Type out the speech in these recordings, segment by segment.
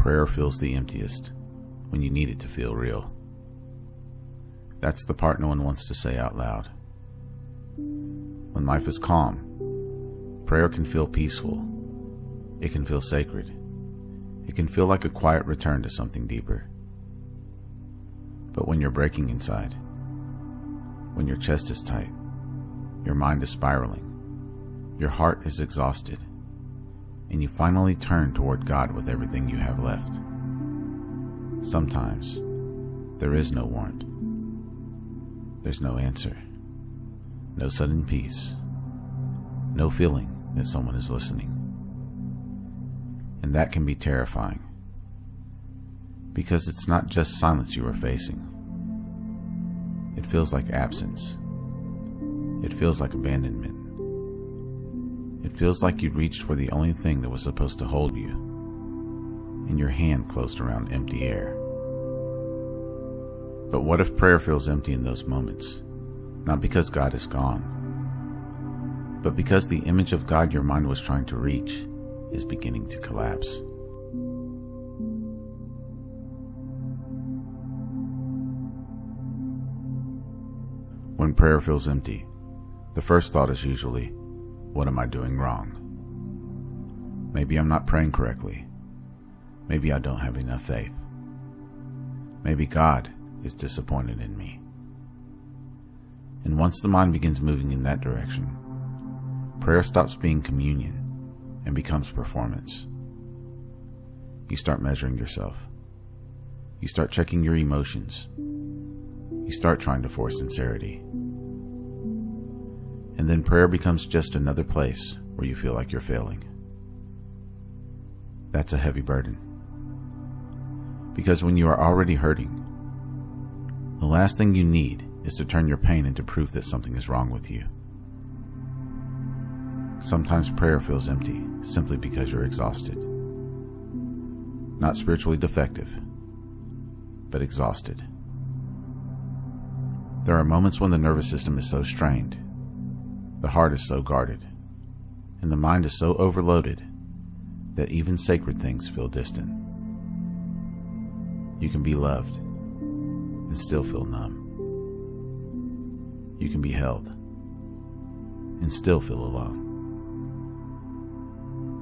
prayer feels the emptiest when you need it to feel real. That's the part no one wants to say out loud. When life is calm, prayer can feel peaceful. It can feel sacred. It can feel like a quiet return to something deeper. But when you're breaking inside, when your chest is tight, your mind is spiraling, your heart is exhausted, and you finally turn toward God with everything you have left, sometimes there is no warmth. There's no answer, no sudden peace, no feeling that someone is listening. And that can be terrifying, because it's not just silence you are facing. It feels like absence. It feels like abandonment. It feels like you reached for the only thing that was supposed to hold you, and your hand closed around empty air. But what if prayer feels empty in those moments? Not because God is gone, but because the image of God your mind was trying to reach is beginning to collapse. When prayer feels empty, the first thought is usually, what am I doing wrong? Maybe I'm not praying correctly. Maybe I don't have enough faith. Maybe God is disappointed in me. And once the mind begins moving in that direction, prayer stops being communion and becomes performance. You start measuring yourself. You start checking your emotions. You start trying to force sincerity. And then prayer becomes just another place where you feel like you're failing. That's a heavy burden. Because when you are already hurting, the last thing you need is to turn your pain into proof that something is wrong with you. Sometimes prayer feels empty simply because you're exhausted. Not spiritually defective, but exhausted. There are moments when the nervous system is so strained, the heart is so guarded, and the mind is so overloaded that even sacred things feel distant. You can be loved and still feel numb. You can be held and still feel alone.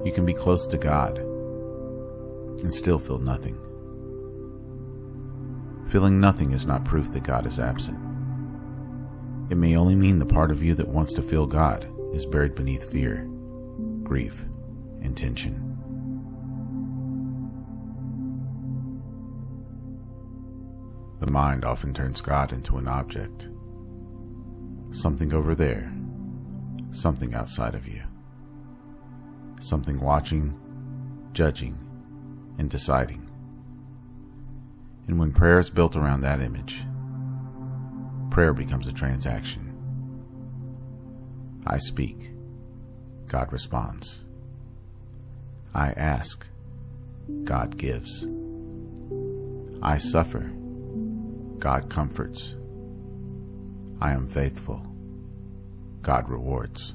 You can be close to God and still feel nothing. Feeling nothing is not proof that God is absent. It may only mean the part of you that wants to feel God is buried beneath fear, grief, and tension. The mind often turns God into an object. Something over there, something outside of you. Something watching, judging, and deciding. And when prayer is built around that image, prayer becomes a transaction. I speak, God responds. I ask, God gives. I suffer, God comforts. I am faithful, God rewards.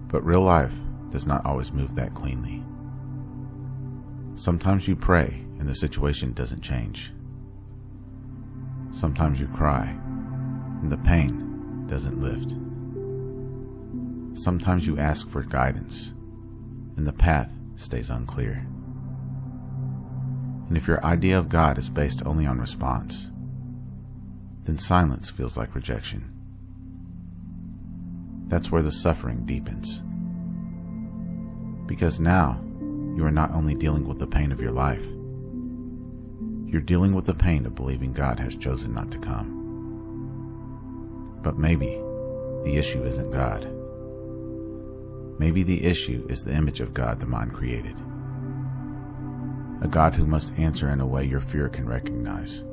But real life does not always move that cleanly. Sometimes you pray and the situation doesn't change. Sometimes you cry and the pain doesn't lift. Sometimes you ask for guidance and the path stays unclear. And if your idea of God is based only on response, then silence feels like rejection. That's where the suffering deepens. Because now, you are not only dealing with the pain of your life, you're dealing with the pain of believing God has chosen not to come. But maybe the issue isn't God. Maybe the issue is the image of God the mind created. A God who must answer in a way your fear can recognize.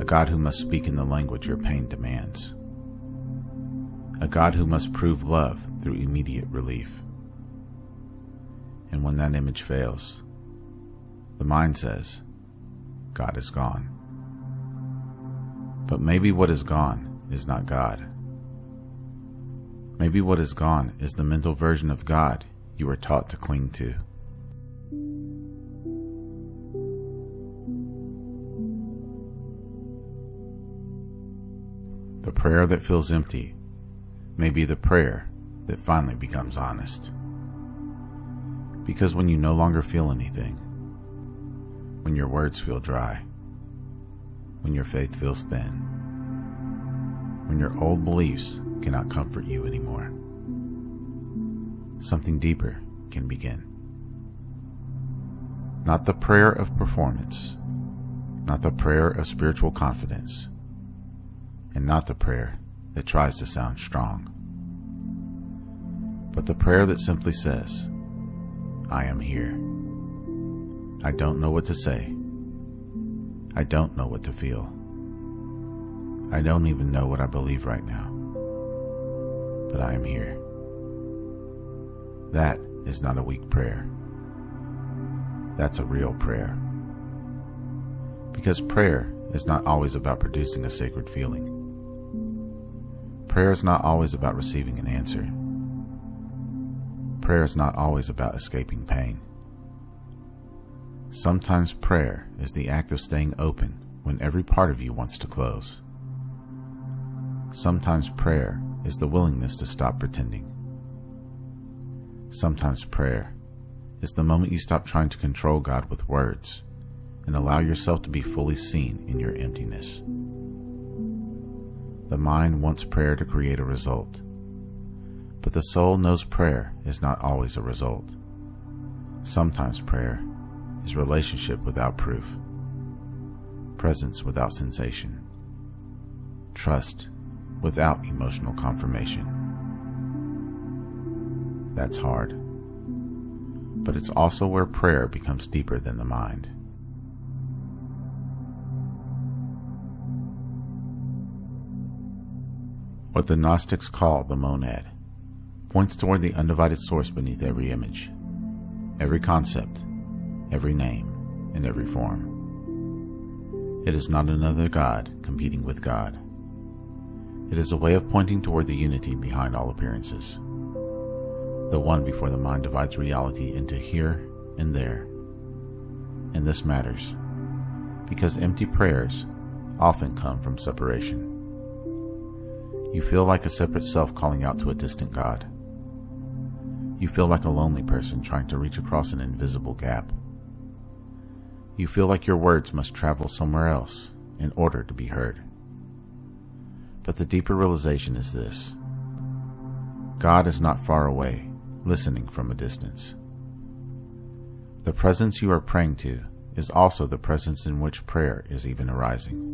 A God who must speak in the language your pain demands. A God who must prove love through immediate relief. And when that image fails, the mind says, God is gone. But maybe what is gone is not God. Maybe what is gone is the mental version of God you were taught to cling to. The prayer that feels empty may be the prayer that finally becomes honest. Because when you no longer feel anything, when your words feel dry, when your faith feels thin, when your old beliefs cannot comfort you anymore, something deeper can begin. Not the prayer of performance, not the prayer of spiritual confidence, and not the prayer that tries to sound strong, but the prayer that simply says, I am here. I don't know what to say. I don't know what to feel. I don't even know what I believe right now, but I am here. That is not a weak prayer. That's a real prayer. Because prayer is not always about producing a sacred feeling. Prayer is not always about receiving an answer. Prayer is not always about escaping pain. Sometimes prayer is the act of staying open when every part of you wants to close. Sometimes prayer is the willingness to stop pretending. Sometimes prayer is the moment you stop trying to control God with words and allow yourself to be fully seen in your emptiness. The mind wants prayer to create a result, but the soul knows prayer is not always a result. Sometimes prayer is relationship without proof, presence without sensation, trust without emotional confirmation. That's hard, but it's also where prayer becomes deeper than the mind. What the Gnostics call the monad points toward the undivided source beneath every image, every concept, every name, and every form. It is not another God competing with God. It is a way of pointing toward the unity behind all appearances, the one before the mind divides reality into here and there. And this matters, because empty prayers often come from separation. You feel like a separate self calling out to a distant God. You feel like a lonely person trying to reach across an invisible gap. You feel like your words must travel somewhere else in order to be heard. But the deeper realization is this: God is not far away, listening from a distance. The presence you are praying to is also the presence in which prayer is even arising.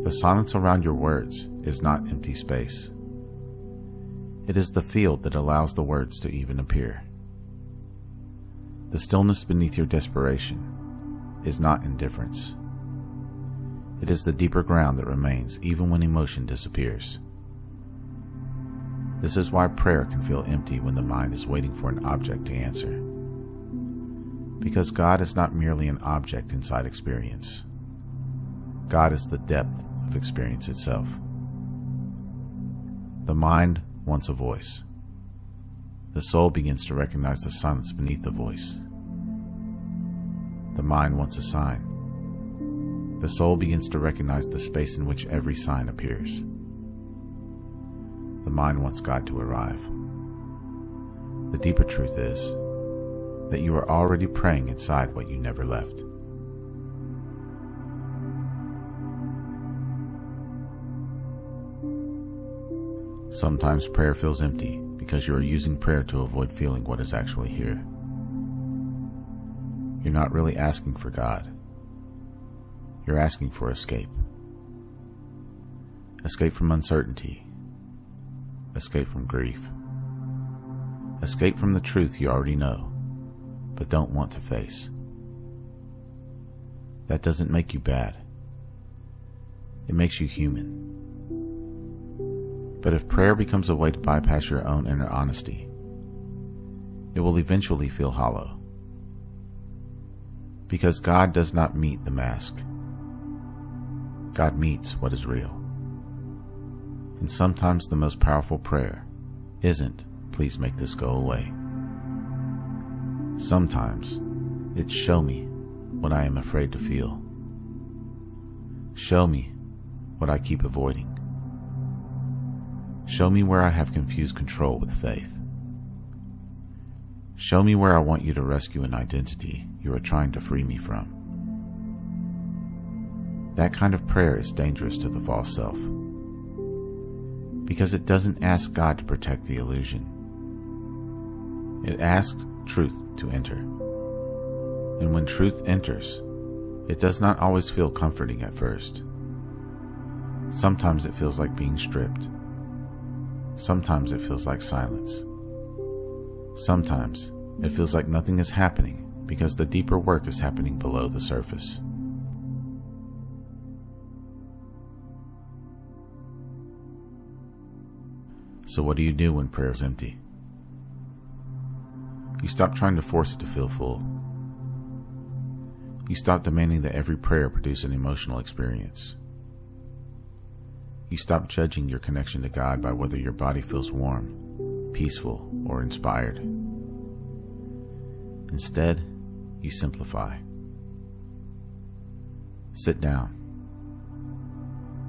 The silence around your words is not empty space. It is the field that allows the words to even appear. The stillness beneath your desperation is not indifference. It is the deeper ground that remains even when emotion disappears. This is why prayer can feel empty when the mind is waiting for an object to answer. Because God is not merely an object inside experience. God is the depth of experience itself. The mind wants a voice. The soul begins to recognize the silence beneath the voice. The mind wants a sign. The soul begins to recognize the space in which every sign appears. The mind wants God to arrive. The deeper truth is that you are already praying inside what you never left. Sometimes prayer feels empty because you are using prayer to avoid feeling what is actually here. You're not really asking for God. You're asking for escape. Escape from uncertainty. Escape from grief. Escape from the truth you already know, but don't want to face. That doesn't make you bad. It makes you human. But if prayer becomes a way to bypass your own inner honesty, it will eventually feel hollow. Because God does not meet the mask. God meets what is real. And sometimes the most powerful prayer isn't, please make this go away. Sometimes it's, show me what I am afraid to feel. Show me what I keep avoiding. Show me where I have confused control with faith. Show me where I want you to rescue an identity you are trying to free me from. That kind of prayer is dangerous to the false self, because it doesn't ask God to protect the illusion. It asks truth to enter. And when truth enters, it does not always feel comforting at first. Sometimes it feels like being stripped. Sometimes it feels like silence. Sometimes it feels like nothing is happening because the deeper work is happening below the surface. So what do you do when prayer is empty? You stop trying to force it to feel full. You stop demanding that every prayer produce an emotional experience. You stop judging your connection to God by whether your body feels warm, peaceful, or inspired. Instead, you simplify. Sit down.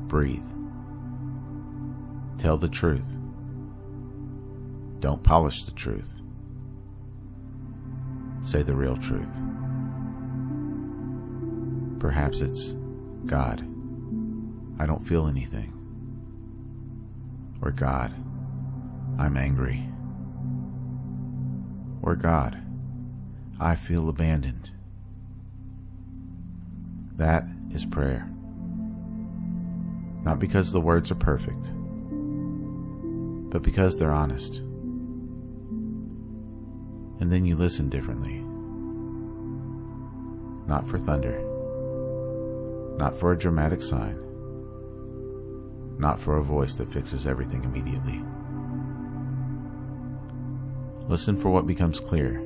Breathe. Tell the truth. Don't polish the truth. Say the real truth. Perhaps it's, God, I don't feel anything. Or God, I'm angry. Or God, I feel abandoned. That is prayer. Not because the words are perfect, but because they're honest. And then you listen differently. Not for thunder. Not for a dramatic sign. Not for a voice that fixes everything immediately. Listen for what becomes clear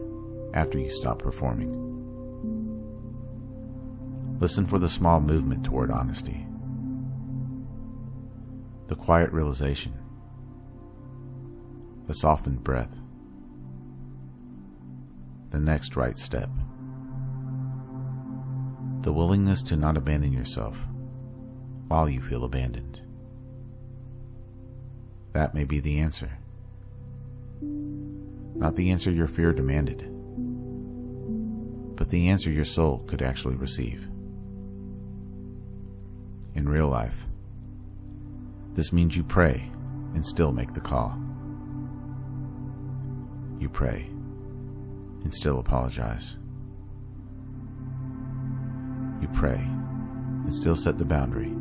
after you stop performing. Listen for the small movement toward honesty. The quiet realization. The softened breath. The next right step. The willingness to not abandon yourself while you feel abandoned. That may be the answer. Not the answer your fear demanded, but the answer your soul could actually receive. In real life, this means you pray and still make the call. You pray and still apologize. You pray and still set the boundary.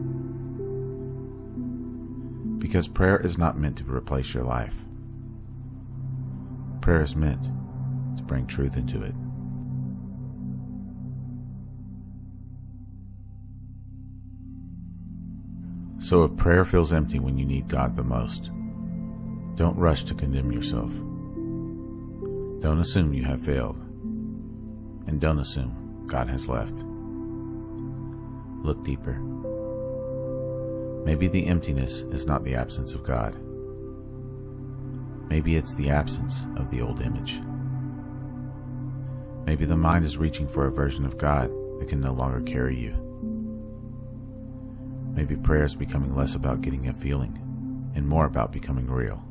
Because prayer is not meant to replace your life. Prayer is meant to bring truth into it. So if prayer feels empty when you need God the most, don't rush to condemn yourself. Don't assume you have failed. And don't assume God has left. Look deeper. Maybe the emptiness is not the absence of God. Maybe it's the absence of the old image. Maybe the mind is reaching for a version of God that can no longer carry you. Maybe prayer is becoming less about getting a feeling and more about becoming real.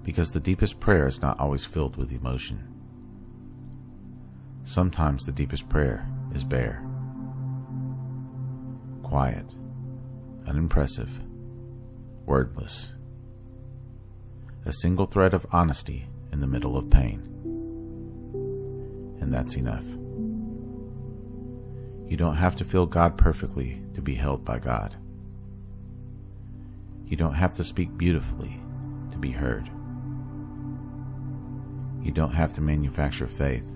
Because the deepest prayer is not always filled with emotion. Sometimes the deepest prayer is bare, quiet, unimpressive, wordless. A single thread of honesty in the middle of pain. And that's enough. You don't have to feel God perfectly to be held by God. You don't have to speak beautifully to be heard. You don't have to manufacture faith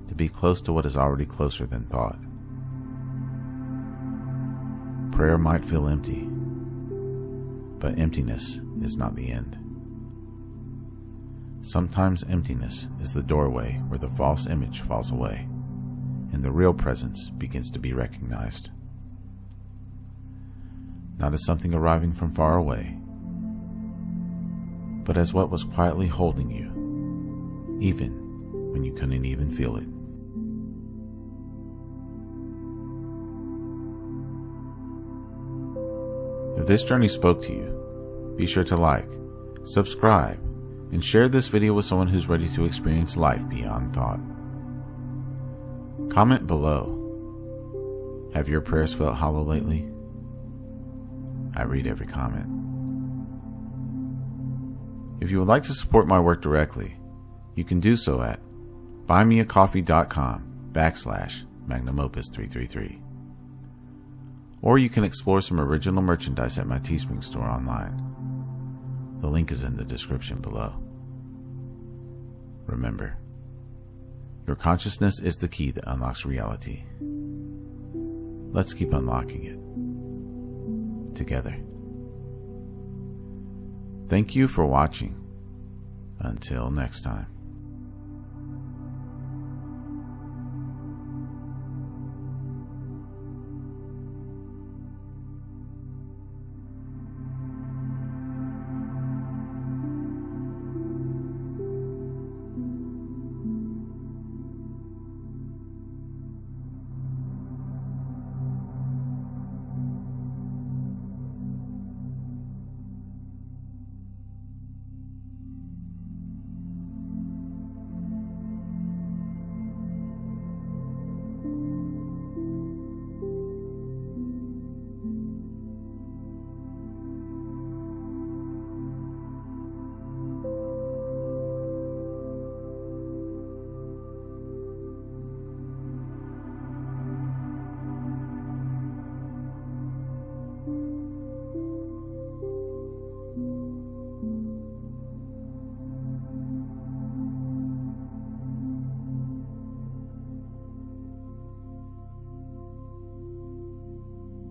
to be close to what is already closer than thought. Prayer might feel empty, but emptiness is not the end. Sometimes emptiness is the doorway where the false image falls away, and the real presence begins to be recognized. Not as something arriving from far away, but as what was quietly holding you, even when you couldn't even feel it. If this journey spoke to you, be sure to like, subscribe, and share this video with someone who's ready to experience life beyond thought. Comment below. Have your prayers felt hollow lately? I read every comment. If you would like to support my work directly, you can do so at buymeacoffee.com/MagnumOpus333. Or you can explore some original merchandise at my Teespring store online. The link is in the description below. Remember, your consciousness is the key that unlocks reality. Let's keep unlocking it together. Thank you for watching. Until next time.